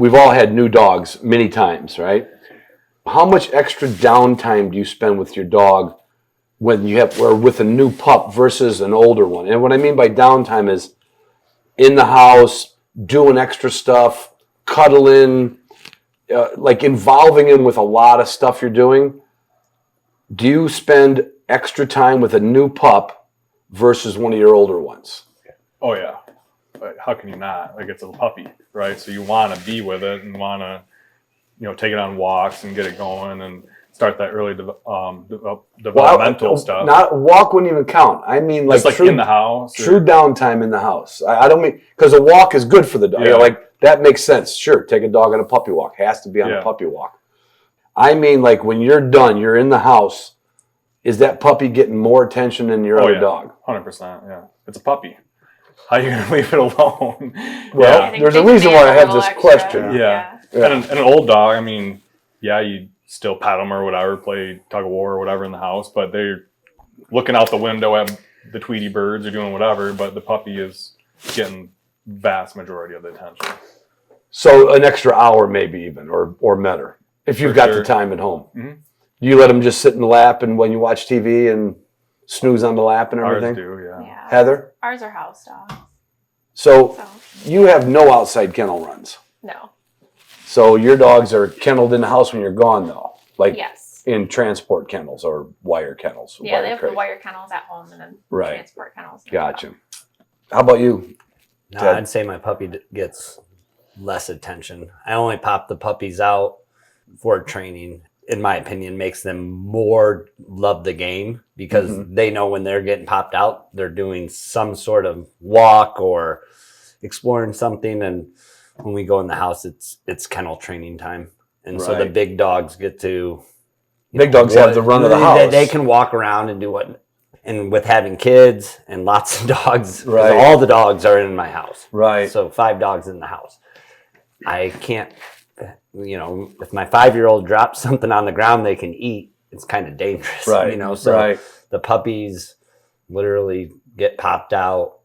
we've all had new dogs many times, right? How much extra downtime do you spend with your dog when you have, or with a new pup versus an older one? And what I mean by downtime is in the house, doing extra stuff, cuddling, like involving him with a lot of stuff you're doing. Do you spend extra time with a new pup versus one of your older ones? Oh yeah. But how can you not? Like, it's a puppy, right? So you want to be with it and want to, take it on walks and get it going and start that early developmental stuff. Not walk wouldn't even count. I mean, like true, in the house. True downtime in the house. I don't mean, because a walk is good for the dog. Yeah. Like, that makes sense. Sure, take a dog on a puppy walk. Has to be on a puppy walk. I mean, like, when you're done, you're in the house, is that puppy getting more attention than your other dog? 100%, yeah. It's a puppy. How are you going to leave it alone? Well, there's a reason why I have this question. Yeah. And an old dog, I mean, you still pat them or whatever, play tug of war or whatever in the house, but they're looking out the window at the Tweety birds or doing whatever, but the puppy is getting vast majority of the attention. So an extra hour maybe even, or better, if you've got the time at home. Mm-hmm. You let them just sit in the lap and when you watch TV and snooze on the lap and everything? Ours do, yeah. Heather? Ours are house dogs. So you have no outside kennel runs? No. So your dogs are kenneled in the house when you're gone, though? Like yes. In transport kennels or wire kennels? Yeah, they have the wire kennels at home and then transport kennels. Gotcha. How about you, No, Ted? I'd say my puppy gets less attention. I only pop the puppies out for training. In my opinion, makes them more love the game because they know when they're getting popped out, they're doing some sort of walk or exploring something. And when we go in the house, it's kennel training time. And so the big dogs get to... Big dogs have the run of the house. They can walk around and do what... And with having kids and lots of dogs, all the dogs are in my house. Right. So 5 dogs in the house. I can't... if my 5-year-old drops something on the ground they can eat, it's kind of dangerous. Right. So the puppies literally get popped out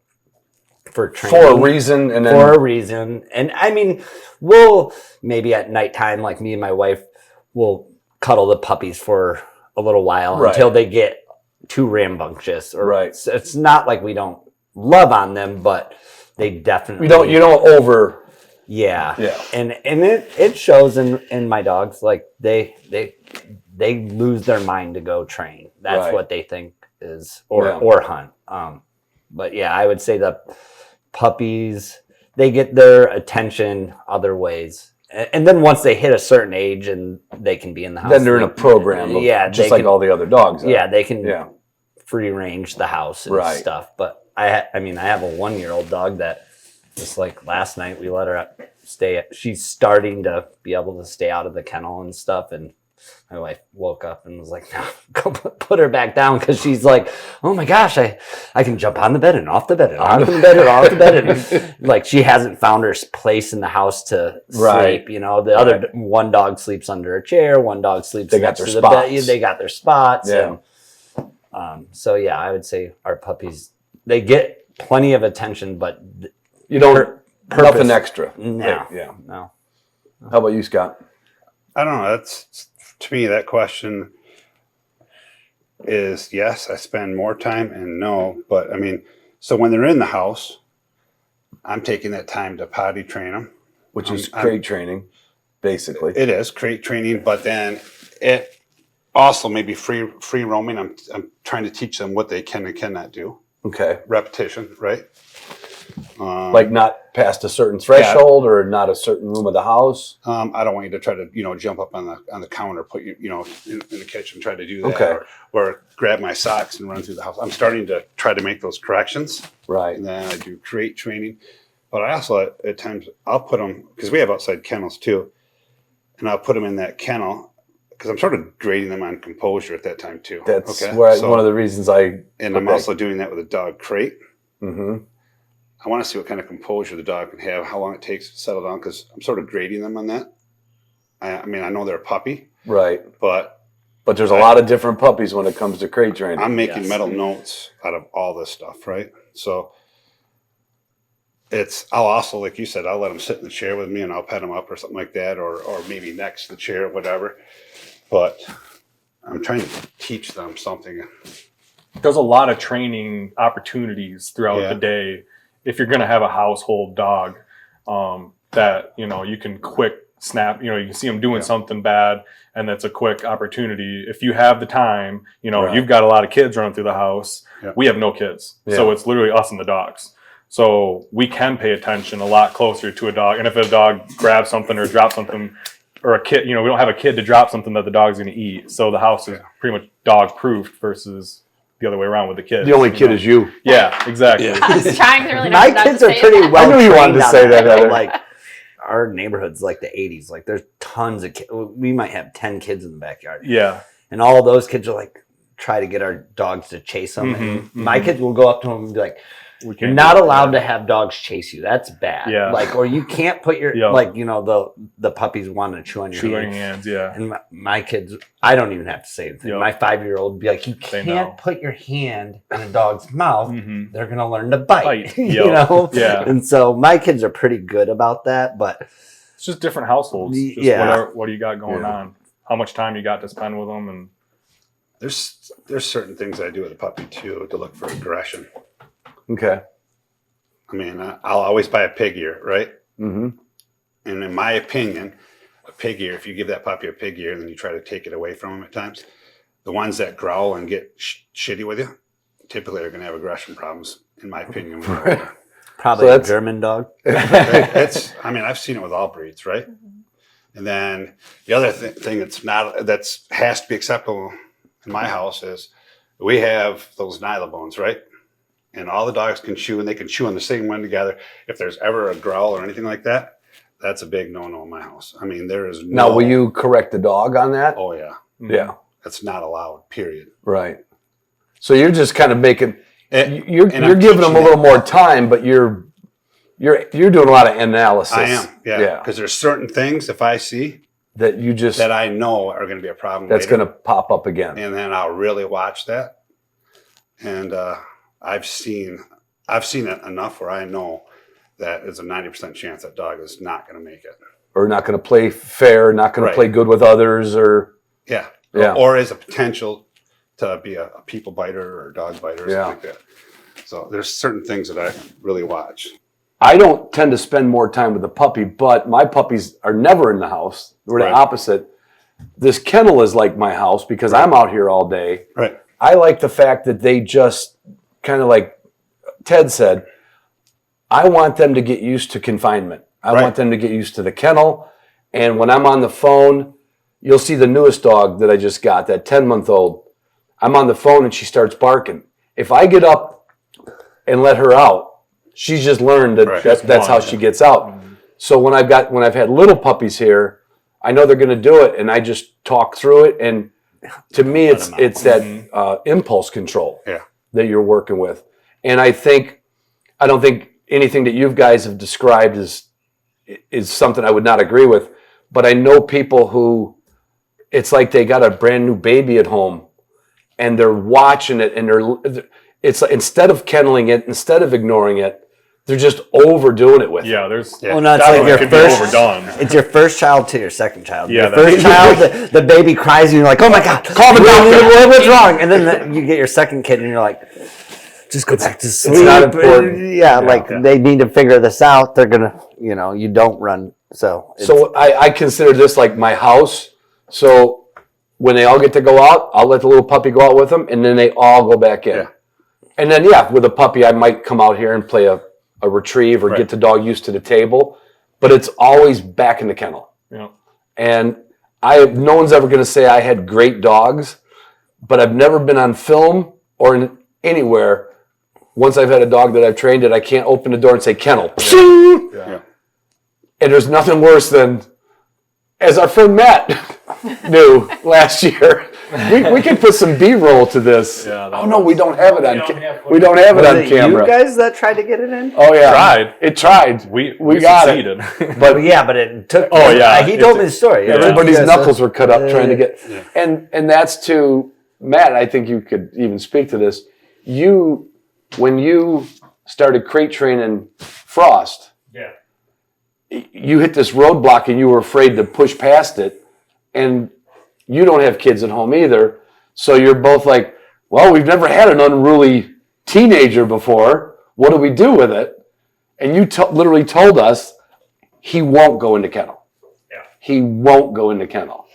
for training. For a reason. And I mean, we'll maybe at nighttime, like me and my wife, will cuddle the puppies for a little while until they get too rambunctious. It's not like we don't love on them, but they definitely... You don't over... Yeah. And it shows in my dogs. Like they lose their mind to go train. That's what they think is or hunt. But yeah, I would say the puppies, they get their attention other ways. And then once they hit a certain age and they can be in the house, then they're in a program. Just like all the other dogs. Yeah, they can free range the house and stuff. But I have a 1-year-old dog that. Just like last night, we let her she's starting to be able to stay out of the kennel and stuff. And my wife woke up and was like, no, go put her back down. Cause she's like, oh my gosh, I can jump on the bed and off the bed and on the bed and off the bed. And like, she hasn't found her place in the house to sleep. The other one dog sleeps under a chair. One dog sleeps next to the bed. They got their spots. Yeah. And, so yeah, I would say our puppies, they get plenty of attention, but you don't nothing extra. No. No. How about you, Scott? I don't know. That's, to me, that question is yes, I spend more time, and no. But I mean, so when they're in the house, I'm taking that time to potty train them, which is crate training, basically. It is crate training, but then it also maybe free roaming. I'm trying to teach them what they can and cannot do. Okay. Repetition, right? Like not past a certain threshold or not a certain room of the house. I don't want you to try to jump up on the counter, put you in the kitchen, try to do that, or grab my socks and run through the house. I'm starting to try to make those corrections, and then I do crate training. But I also at times I'll put them, because we have outside kennels too, and I'll put them in that kennel because I'm sort of grading them on composure at that time too. That's one of the reasons I'm also doing that with a dog crate. Mm-hmm. I want to see what kind of composure the dog can have, how long it takes to settle down, because I'm sort of grading them on that. I mean, I know they're a puppy. Right. But there's a lot of different puppies when it comes to crate training. I'm making mental notes out of all this stuff, right? So I'll also, like you said, I'll let them sit in the chair with me and I'll pet them up or something like that, or maybe next to the chair, whatever. But I'm trying to teach them something. There's a lot of training opportunities throughout the day if you're going to have a household dog, that, you know, you can quick snap, you know, you can see them doing something bad, and that's a quick opportunity. If you have the time, you know, you've got a lot of kids running through the house. We have no kids. So it's literally us and the dogs. So we can pay attention a lot closer to a dog. And if a dog grabs something or drops something, or a kid, you know, we don't have a kid to drop something that the dog's going to eat. So the house is pretty much dog proof versus the other way around with the kids. The only kid is you. Yeah, exactly. I was trying to really My not kids to are say pretty that. well. I knew you wanted to say that, Heather. Like our neighborhood's like the 80s. Like there's tons of kids. We might have 10 kids in the backyard. Yeah. And all those kids are like, try to get our dogs to chase them. And my kids will go up to them and be like, you're not allowed to have dogs chase you. That's bad. Yeah. Like, or you can't put your, like, you know, the puppies want to chew on your hands. Yeah. And my kids, I don't even have to say anything. My 5-year-old would be like, you can't put your hand in a dog's mouth. They're going to learn to bite. You know? Yeah. And so my kids are pretty good about that, but it's just different households. Just what do you got going on? How much time you got to spend with them? And there's certain things I do with a puppy too to look for aggression. Okay. I mean, I'll always buy a pig ear, right? Mm-hmm. And in my opinion, a pig ear, if you give that puppy a pig ear and then you try to take it away from him at times, the ones that growl and get shitty with you typically are going to have aggression problems, in my opinion. Probably a German dog. I mean, I've seen it with all breeds, right? And then the other thing that's has to be acceptable in my house is we have those nylobones, right? And all the dogs can chew, and they can chew on the same one together. If there's ever a growl or anything like that, that's a big no-no in my house. I mean, there is no... Now, will you correct the dog on that? Oh, yeah. Yeah. That's not allowed, period. Right. So you're just kind of making... You're giving them a that. little more time, but you're doing a lot of analysis. I am, yeah. Because there's certain things, if I see... that I know are going to be a problem that's later, going to pop up again. And then I'll really watch that. And I've seen it enough where I know that it's a 90% chance that dog is not going to make it. Or not going to play fair, not going to play good with others, or... Yeah. Or is a potential to be a people biter or a dog biter or something like that. So there's certain things that I really watch. I don't tend to spend more time with the puppy, but my puppies are never in the house. We're the opposite. This kennel is like my house because I'm out here all day. Right. I like the fact that they just kind of like Ted said, I want them to get used to confinement. I want them to get used to the kennel. And when I'm on the phone, you'll see the newest dog that I just got, that 10-month-old. I'm on the phone and she starts barking. If I get up and let her out, she's just learned that that's how she gets out. So when I've had little puppies here, I know they're going to do it, and I just talk through it. And to me, it's that impulse control that you're working with. And I don't think anything that you guys have described is something I would not agree with. But I know people who, it's like they got a brand new baby at home, and they're watching it, and it's like, instead of kenneling it, instead of ignoring it, they're just overdoing it with. Yeah, there's. Yeah. Well, no, it's like your first. Overdone. It's your first child to your second child. Yeah, your first child, the baby cries, and you're like, "Oh my god, call the doctor! What's wrong?" And then you get your second kid, and you're like, "Just go back to sleep." It's not important. They need to figure this out. They're gonna, you don't run. So I consider this like my house. So when they all get to go out, I'll let the little puppy go out with them, and then they all go back in. Yeah. And then with a puppy, I might come out here and play a retrieve or get the dog used to the table, but it's always back in the kennel. Yeah. And no one's ever going to say I had great dogs, but I've never been on film or anywhere. Once I've had a dog that I've trained that I can't open the door and say kennel. Yeah. And there's nothing worse than, as our friend Matt knew last year, we could put some B-roll to this. Yeah, no, we don't have it on camera. We don't have it on camera. You guys that tried to get it in? Oh yeah, It tried. We got succeeded. it. But it took. Oh yeah, he told me the story. Yeah. Everybody's knuckles were cut up trying to get, and that's to Matt. I think you could even speak to this. When you started crate training Frost, Yeah. you hit this roadblock and you were afraid to push past it, and you don't have kids at home either, so you're both like, well, we've never had an unruly teenager before. What do we do with it? And you literally told us he won't go into kennel. Yeah. He won't go into kennel.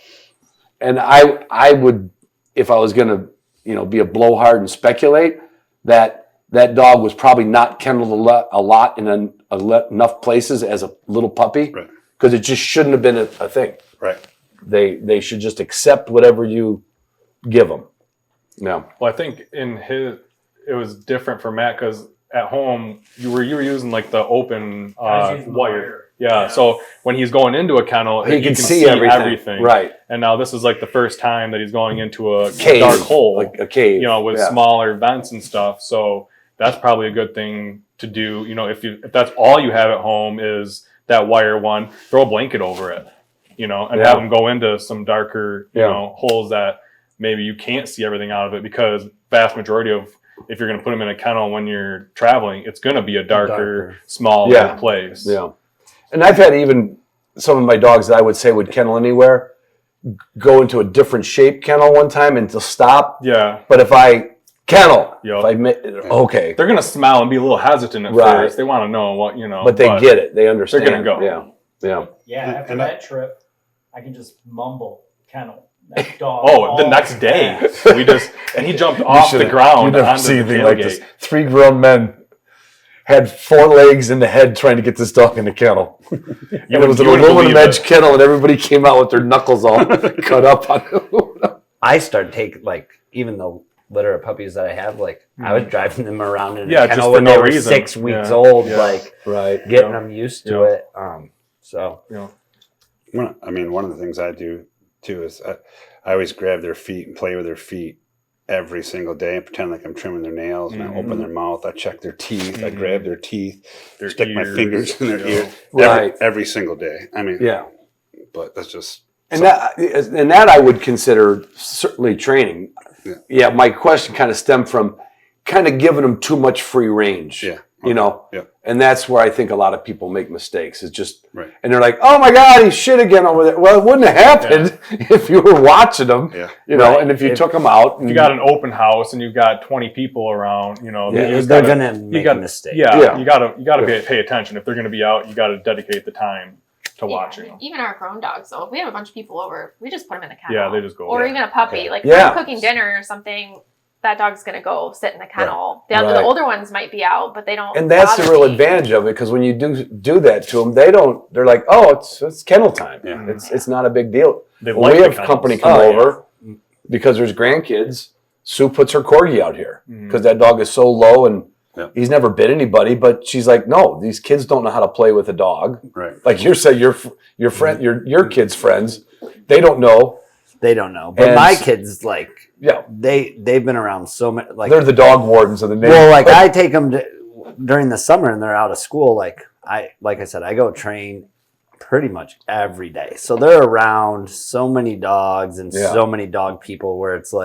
And I would, if I was going to, be a blowhard and speculate, that dog was probably not kenneled a lot in enough places as a little puppy, because it just shouldn't have been a thing. Right. They should just accept whatever you give them. Yeah. Well, I think it was different for Matt because at home you were using like the open wire. Yeah. So when he's going into a kennel, he can see everything. Right. And now this is like the first time that he's going into a cave, dark hole, like a cave, with smaller vents and stuff. So that's probably a good thing to do. If that's all you have at home is that wire one, throw a blanket over it, and have them go into some darker, holes that maybe you can't see everything out of it, because vast majority of, if you're going to put them in a kennel when you're traveling, it's going to be a darker. smaller place. Yeah. And I've had even some of my dogs that I would say would kennel anywhere go into a different shape kennel one time and to stop. Yeah. But if I kennel, Yep. okay. They're going to smile and be a little hesitant at first. They want to know what, But they get it. They understand. They're going to go. Yeah. Yeah, after that trip, I can just mumble kennel. That dog. Oh, the next day and he jumped off the ground. You never see anything like this. 3 grown men had 4 legs in the head trying to get this dog in the kennel. It was an aluminum edge kennel, and everybody came out with their knuckles all cut up on it. I started taking, even the litter of puppies that I have, I was driving them around in a kennel when they were 6 weeks old, getting them used to it. One of the things I do too is I always grab their feet and play with their feet every single day and pretend like I'm trimming their nails, and I open their mouth, I check their teeth, I grab their teeth, stick my fingers in their ear every single day. But that's just that I would consider certainly training. Yeah, my question kind of stemmed from kind of giving them too much free range. Yeah. And that's where I think a lot of people make mistakes. It's just, and they're like, "Oh my God, he's shit again over there." Well, it wouldn't have happened if you were watching them, and if you took them out. If you got an open house and you've got 20 people around, they're gonna make a mistake. You gotta pay attention. If they're gonna be out, you gotta dedicate the time to watching them. Even our grown dogs, though, if we have a bunch of people over, we just put them in the kennel. Yeah, they just go. Or even a puppy. Like if I'm cooking dinner or something, that dog's going to go sit in the kennel. The older ones might be out, but they don't. And that's the real advantage of it, because when you do that to them, they're like, oh, it's kennel time. Yeah. It's not a big deal. When we have company come over, because there's grandkids, Sue puts her corgi out here because that dog is so low and he's never bit anybody. But she's like, no, these kids don't know how to play with a dog. Right. Like you said, your friend, your kids' friends, they don't know. They don't know. But my kids, they've been around so many. They're the dog wardens of the neighborhood. Well, I take them during the summer and they're out of school. Like I said, I go train pretty much every day. So they're around so many dogs and so many dog people where it's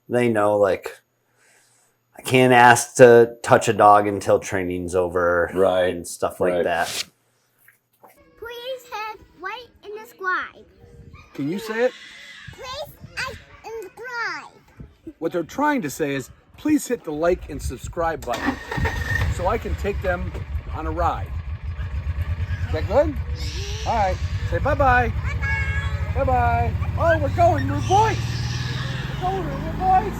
they know I can't ask to touch a dog until training's over, and stuff like that. Please hit like and subscribe. Can you say it? Please like and subscribe. What they're trying to say is, please hit the like and subscribe button so I can take them on a ride. Is that good? All right. Say bye-bye. Bye-bye. Bye-bye. Oh, we're going. We're boys. We're going. We're boys.